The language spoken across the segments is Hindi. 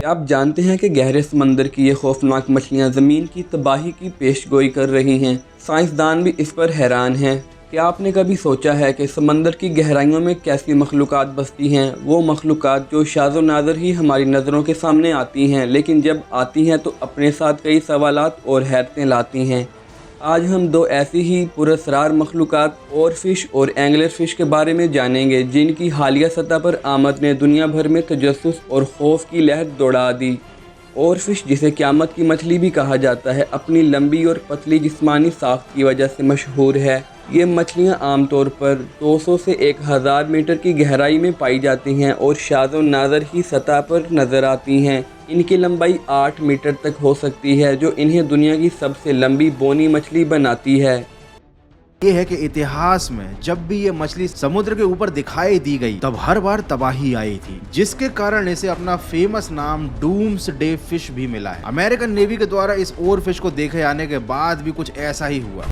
क्या आप जानते हैं कि गहरे समंदर की ये खौफनाक मछलियां ज़मीन की तबाही की पेशगोई कर रही हैं। साइंसदान भी इस पर हैरान हैं। क्या आपने कभी सोचा है कि समंदर की गहराइयों में कैसी मखलूक़ात बसती हैं, वो मखलूक़ात जो शाज़ो नाज़र ही हमारी नज़रों के सामने आती हैं, लेकिन जब आती हैं तो अपने साथ कई सवालात और हैरतें लाती हैं। आज हम दो ऐसी ही पुरअसरार मखलूक़ात और फ़िश और एंगलर फ़िश के बारे में जानेंगे जिनकी हालिया सतह पर आमद ने दुनिया भर में तजस्सुस और खौफ की लहर दौड़ा दी। और फ़िश, जिसे क़यामत की मछली भी कहा जाता है, अपनी लंबी और पतली जिस्मानी साख्त की वजह से मशहूर है। ये मछलियाँ आमतौर पर 200 से 1000 मीटर की गहराई में पाई जाती हैं और शाज़ो नाज़र ही सतह पर नज़र आती हैं। इनकी लंबाई 8 मीटर तक हो सकती है, जो इन्हें दुनिया की सबसे लंबी बोनी मछली बनाती है। ये है कि इतिहास में जब भी ये मछली समुद्र के ऊपर दिखाई दी गई तब हर बार तबाही आई थी, जिसके कारण इसे अपना फेमस नाम डूम्सडे फिश भी मिला है। अमेरिकन नेवी के द्वारा इस ओर फिश को देखे जाने के बाद भी कुछ ऐसा ही हुआ।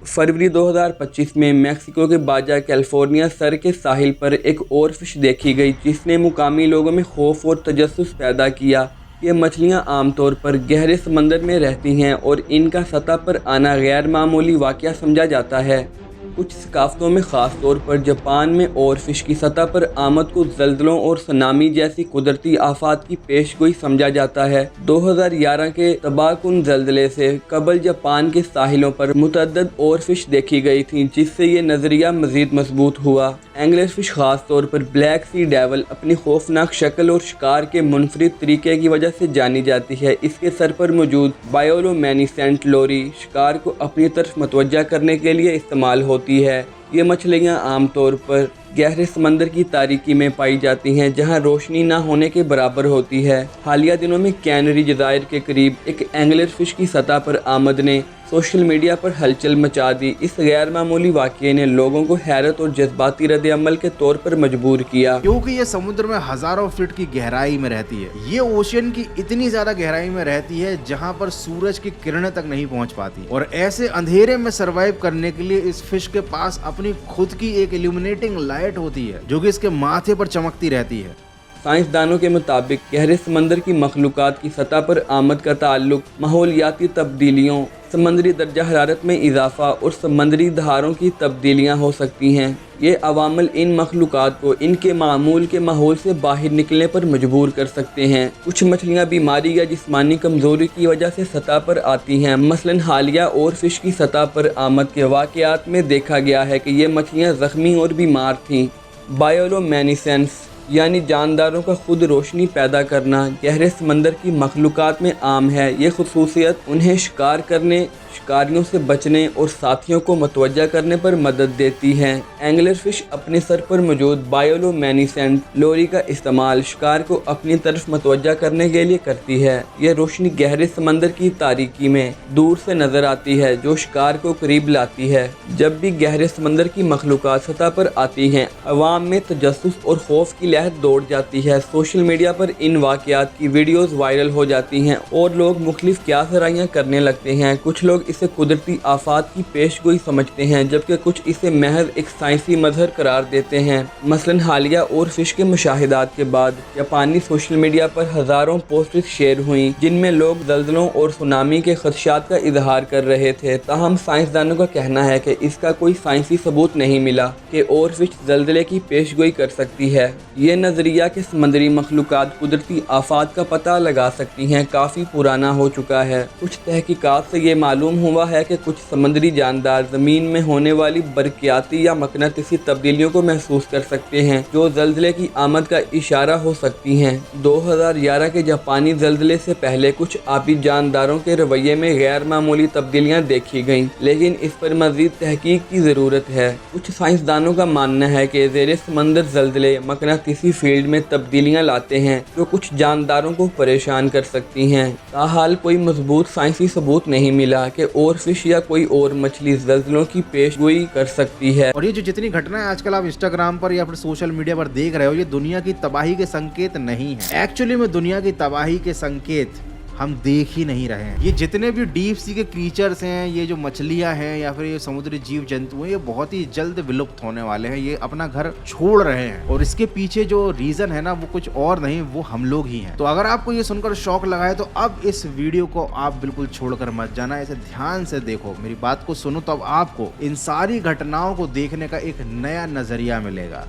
फरवरी 2025 में मैक्सिको के बाजा कैलिफोर्निया सर के साहिल पर एक और फिश देखी गई, जिसने मुकामी लोगों में खौफ और तजस्सुस पैदा किया। ये मछलियाँ आमतौर पर गहरे समंदर में रहती हैं और इनका सतह पर आना गैर मामूली वाक़या समझा जाता है। कुछ सकाफ़तों में ख़ास तौर पर जापान में और फिश की सतह पर आमद को ज़ल्ज़लों और सुनामी जैसी कुदरती आफात की पेशगोई समझा जाता है। 2011 के तबाहकुन ज़ल्ज़ले से कबल जापान के साहिलों पर मुतअद्दिद और फिश देखी गई थी, जिससे ये नज़रिया मज़ीद मजबूत हुआ। एंगलर फिश ख़ास तौर पर ब्लैक सी डेविल अपनी खौफनाक शक्ल और शिकार के मुनफरिद तरीके की वजह से जानी जाती है। इसके सर पर मौजूद बायोलोमिनेसेंट लोरी शिकार को अपनी तरफ मतवज्जा करने के लिए इस्तेमाल होती है। ये मछलियाँ आमतौर पर गहरे समंदर की तारीकी में पाई जाती हैं, जहां रोशनी ना होने के बराबर होती है। हालिया दिनों में कैनरी जज़ायर के करीब एक एंगलर फिश की सतह पर आमद ने सोशल मीडिया पर हलचल मचा दी। इस गैर मामूली वाक़ये ने लोगों को हैरत और जज्बाती रद्द-ए-अमल के तौर पर मजबूर किया, क्योंकि ये समुद्र में हजारों फीट की गहराई में रहती है। ये ओशियन की इतनी ज्यादा गहराई में रहती है जहां पर सूरज की किरणें तक नहीं पहुंच पाती, और ऐसे अंधेरे में सरवाइव करने के लिए इस फिश के पास अपनी खुद की एक इल्यूमिनेटिंग लाइट होती है, जो कि इसके माथे पर चमकती रहती है। साइंसदानों के मुताबिक गहरे समंदर की मखलूक़ात की सतह पर आमद का ताल्लुक माहौलियाती तब्दीलियों, समंदरी दर्जा हरारत में इजाफा और समंदरी धारों की तब्दीलियाँ हो सकती हैं। ये अवामल इन मखलूक़ात को इनके मामूल के माहौल से बाहर निकलने पर मजबूर कर सकते हैं। कुछ मछलियाँ बीमारी या जिस्मानी कमज़ोरी की वजह से सतह पर आती हैं। मसलन हालिया और फिश की सतह पर आमद के वाक़यात में देखा गया है कि ये मछलियाँ ज़ख्मी और बीमार थीं। बायोलोमिनेसेंस यानी जानदारों का खुद रोशनी पैदा करना गहरे समंदर की मखलूक़ात में आम है। ये खुसूसियत उन्हें शिकार करने, शिकारियों से बचने और साथियों को मतवज्जा करने पर मदद देती है। एंगलर फिश अपने सर पर मौजूद बायोलोमिनेसेंट लोरी का इस्तेमाल शिकार को अपनी तरफ मतवज्जा करने के लिए करती है। यह रोशनी गहरे समंदर की तारीकी में दूर से नजर आती है, जो शिकार को करीब लाती है। जब भी गहरे समंदर की मखलूक़ात सतह पर आती हैं, अवाम में तजस्सुस और खौफ की लहर दौड़ जाती है। सोशल मीडिया पर इन वाक़यात की वीडियोस वायरल हो जाती हैं और लोग मुख्तलिफ क़यास-ए-राइयां करने लगते हैं। कुछ लोग इसे कुदरती आफात की पेशगोई समझते हैं, जबकि कुछ इसे महज एक साइंसी मजहर करार देते हैं। मसलन हालिया और फिश के मुशाहिदात के बाद जापानी सोशल मीडिया पर हज़ारों पोस्ट्स शेयर हुई, जिनमें लोग ज़ल्ज़लों और सुनामी के खदशात का इजहार कर रहे थे। ताहम साइंसदानों का कहना है कि इसका कोई साइंसी सबूत नहीं मिला कि और फिश ज़ल्ज़ले की पेशगोई कर सकती है। ये नज़रिया कि समंदरी मखलूक़ात कुदरती आफात का पता लगा सकती हैं काफ़ी पुराना हो चुका है। कुछ तहकीकात से ये मालूम हुआ है कि कुछ समुद्री जानदार ज़मीन में होने वाली बरक़ियाती या मकनातीसी तब्दीलियों को महसूस कर सकते हैं, जो ज़ल्ज़ले की आमद का इशारा हो सकती हैं। 2011 के जापानी ज़ल्ज़ले से पहले कुछ आबी जानदारों के रवैये में गैर मामूली तब्दीलियाँ देखी गईं, लेकिन इस पर मज़ीद तहकीक की ज़रूरत है। कुछ साइंसदानों का मानना है कि ज़ेरे समंदर ज़ल्ज़ले मकनातीसी फील्ड में तब्दीलियाँ लाते हैं, जो कुछ जानदारों को परेशान कर सकती हैं। ताहाल कोई मजबूत साइंसी सबूत नहीं मिला कि और फिश या कोई और मछली ज़ल्ज़लों की पेशगोई कर सकती है। और ये जो जितनी घटनाएं आजकल आप इंस्टाग्राम पर या फिर सोशल मीडिया पर देख रहे हो, ये दुनिया की तबाही के संकेत नहीं है। एक्चुअली में दुनिया की तबाही के संकेत हम देख ही नहीं रहे हैं। ये जितने भी डीप सी के क्रीचर्स हैं, ये जो मछलियां हैं या फिर ये समुद्री जीव जंतु हैं, ये बहुत ही जल्द विलुप्त होने वाले हैं। ये अपना घर छोड़ रहे हैं और इसके पीछे जो रीजन है ना, वो कुछ और नहीं, वो हम लोग ही हैं। तो अगर आपको ये सुनकर शौक लगा है तो अब इस वीडियो को आप बिल्कुल छोड़कर मत जाना, इसे ध्यान से देखो, मेरी बात को सुनो, तब आपको इन सारी घटनाओं को देखने का एक नया नजरिया मिलेगा।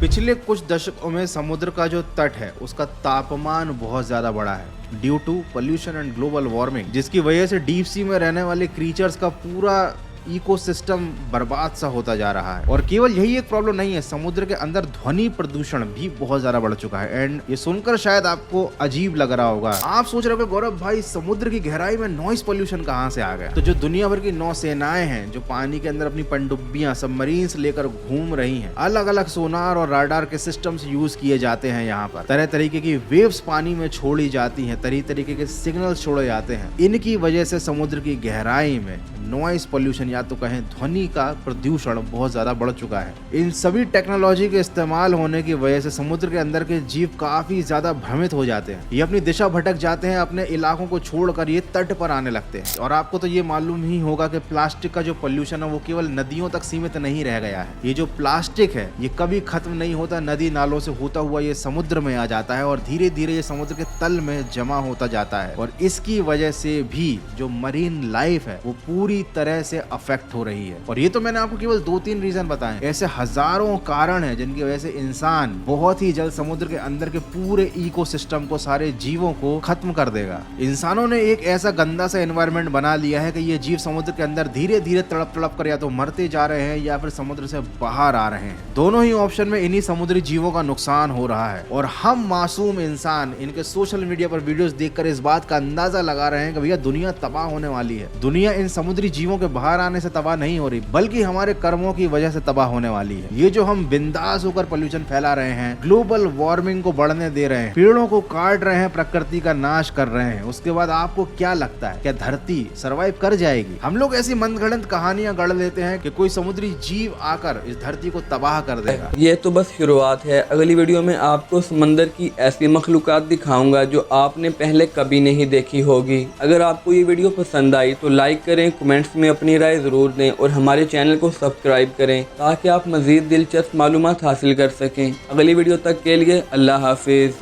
पिछले कुछ दशकों में समुद्र का जो तट है उसका तापमान बहुत ज्यादा बढ़ा है due to pollution and global warming, जिसकी वजह से डीप सी में रहने वाले क्रीचर्स का पूरा इकोसिस्टम बर्बाद सा होता जा रहा है। और केवल यही एक प्रॉब्लम नहीं है, समुद्र के अंदर ध्वनि प्रदूषण भी बहुत ज्यादा बढ़ चुका है। एंड ये सुनकर शायद आपको अजीब लग रहा होगा, आप सोच रहे हो गौरव भाई समुद्र की गहराई में नॉइस पोल्यूशन कहाँ से आ गया? तो जो दुनिया भर की नौसेनाएं हैं जो पानी के अंदर अपनी पनडुब्बियां सबमरीन्स लेकर घूम रही हैं, अलग अलग सोनार और राडार के सिस्टम्स यूज किए जाते हैं। यहाँ पर तरह तरीके की वेव्स पानी में छोड़ी जाती हैं, तरह तरीके के सिग्नल्स छोड़े जाते हैं। इनकी वजह से समुद्र की गहराई में नॉइस पोल्यूशन या तो कहें ध्वनि का प्रदूषण बहुत ज्यादा बढ़ चुका है। इन सभी टेक्नोलॉजी के इस्तेमाल होने की वजह से समुद्र के अंदर के जीव काफी ज्यादा भ्रमित हो जाते हैं, ये अपनी दिशा भटक जाते हैं, अपने इलाकों को छोड़कर ये तट पर आने लगते हैं। और आपको तो ये मालूम ही होगा कि प्लास्टिक का जो पोल्यूशन है वो केवल नदियों तक सीमित नहीं रह गया है। ये जो प्लास्टिक है ये कभी खत्म नहीं होता, नदी नालों से होता हुआ ये समुद्र में आ जाता है और धीरे धीरे ये समुद्र के तल में जमा होता जाता है। और इसकी वजह से भी जो मरीन लाइफ है वो पूरी तरह से अफेक्ट हो रही है। और ये तो मैंने आपको केवल 2-3 रीजन बताए, ऐसे हजारों कारण हैं जिनकी वजह से इंसान बहुत ही जल्द समुद्र के अंदर के पूरे इकोसिस्टम को, सारे जीवों को खत्म कर देगा। इंसानों ने एक ऐसा गंदा सा एनवायरनमेंट बना लिया है कि ये जीव समुद्र के अंदर धीरे धीरे तड़प तड़प कर या तो मरते जा रहे हैं या फिर समुद्र से बाहर आ रहे हैं। दोनों ही ऑप्शन में इन्हीं समुद्री जीवों का नुकसान हो रहा है। और हम मासूम इंसान इनके सोशल मीडिया पर वीडियोस देखकर इस बात का अंदाजा लगा रहे हैं कि भैया दुनिया तबाह होने वाली है। दुनिया इन समुद्री जीवों के बाहर आने से तबाह नहीं हो रही, बल्कि हमारे कर्मों की वजह से तबाह होने वाली है। ये जो हम बिंदास होकर पोल्यूशन फैला रहे हैं, ग्लोबल वार्मिंग को बढ़ने दे रहे हैं, पेड़ों को काट रहे हैं, प्रकृति का नाश कर रहे हैं, उसके बाद आपको क्या लगता है क्या धरती सर्वाइव कर जाएगी? हम लोग ऐसी मनगढ़ंत कहानियां गढ़ लेते हैं कि कोई समुद्री जीव आकर इस धरती को तबाह कर देगा। ये तो बस शुरुआत है, अगली वीडियो में आपको समंदर की ऐसी मखलूकात दिखाऊंगा जो आपने पहले कभी नहीं देखी होगी। अगर आपको ये वीडियो पसंद आई तो लाइक करें, कमेंट्स में अपनी राय जरूर दें और हमारे चैनल को सब्सक्राइब करें ताकि आप मजीद दिलचस्प मालूमात हासिल कर सकें। अगली वीडियो तक के लिए अल्लाह हाफिज।